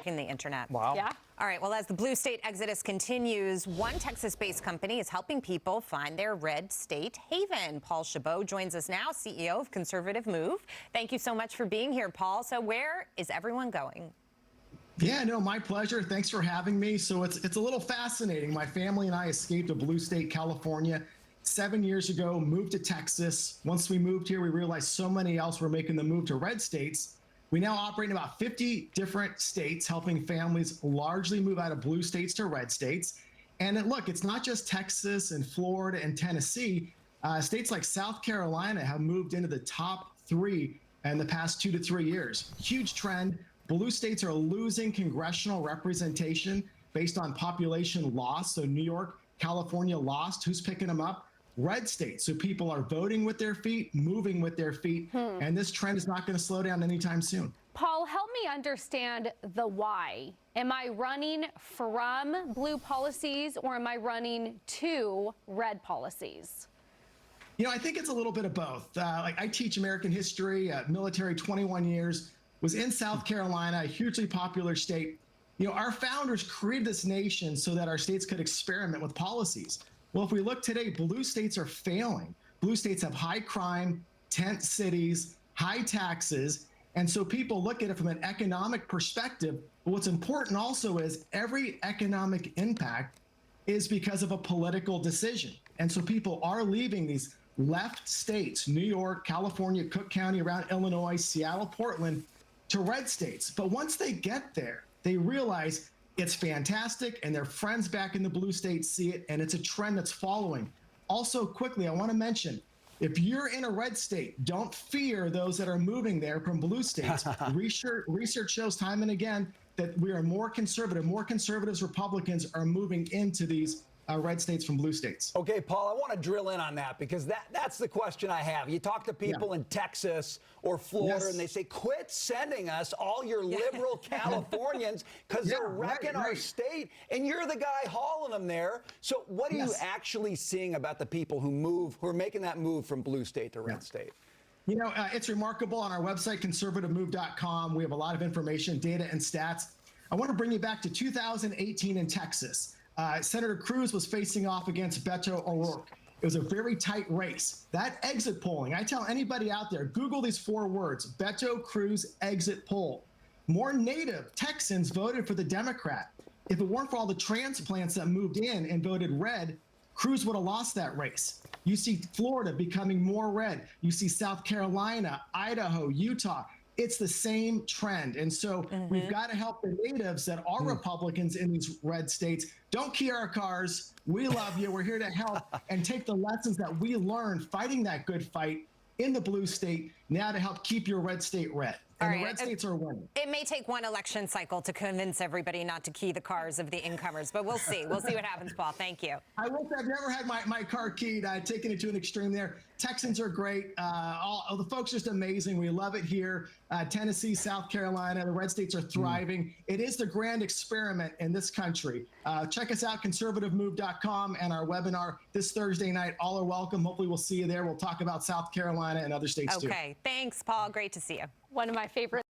in the internet. Wow. Yeah. All right, well, as the blue state exodus continues, one Texas-based company is helping people find their red state haven. Paul Chabot joins us now, CEO of Conservative Move. Thank you so much for being here, Paul. So where is everyone going? Yeah, no, my pleasure. Thanks for having me. So it's a little fascinating. My family and I escaped a blue state, California, 7 years ago, moved to Texas. Once we moved here, we realized so many else were making the move to red states. We now operate in about 50 different states, helping families largely move out of blue states to red states. And look, it's not just Texas and Florida and Tennessee. States like South Carolina have moved into the top 3 in the past 2 to 3 years. Huge trend. Blue states are losing congressional representation based on population loss. So New York, California lost. Who's picking them up? Red states. So people are voting with their feet, moving with their feet, and this trend is not going to slow down anytime soon. Paul, help me understand the why. Am I running from blue policies or am I running to red policies? You know, I think it's a little bit of both. Like I teach American history, military 21 years, was in South Carolina, a hugely popular state. You know, our founders created this nation so that our states could experiment with policies. Well, if we look today, blue states are failing. Blue states have high crime, tent cities, high taxes. And so people look at it from an economic perspective. But what's important also is every economic impact is because of a political decision. And so people are leaving these left states, New York, California, Cook County, around Illinois, Seattle, Portland, to red states. But once they get there, they realize it's fantastic, and their friends back in the blue states see it, and it's a trend that's following. Also, quickly, I want to mention, if you're in a red state, don't fear those that are moving there from blue states. Research shows time and again that we are more conservative. More conservatives, Republicans are moving into these red states from blue states. Okay, Paul, I want to drill in on that because that's the question I have. You talk to people in Texas or Florida, and they say, quit sending us all your liberal Californians because they're wrecking our state, and you're the guy hauling them there. So what are you actually seeing about the people who are making that move from blue state to red state? You know, it's remarkable. On our website, conservativemove.com, we have a lot of information, data, and stats. I want to bring you back to 2018 in Texas. Senator Cruz was facing off against Beto O'Rourke. It was a very tight race. That exit polling, I tell anybody out there, Google these 4 words, Beto Cruz exit poll. More native Texans voted for the Democrat. If it weren't for all the transplants that moved in and voted red, Cruz would have lost that race. You see Florida becoming more red. You see South Carolina, Idaho, Utah. It's the same trend. And so we've got to help the natives that are Republicans in these red states. Don't key our cars. We love you. We're here to help and take the lessons that we learned fighting that good fight in the blue state now to help keep your red state red. And the red states are winning. It may take one election cycle to convince everybody not to key the cars of the incomers, but we'll see. We'll see what happens, Paul. Thank you. I will say I've never had my car keyed. I've taken it to an extreme there. Texans are great. All the folks are just amazing. We love it here. Tennessee, South Carolina, the red states are thriving. It is the grand experiment in this country. Check us out, conservativemove.com, and our webinar this Thursday night. All are welcome. Hopefully we'll see you there. We'll talk about South Carolina and other states too. Okay. Thanks, Paul. Great to see you. One of my favorite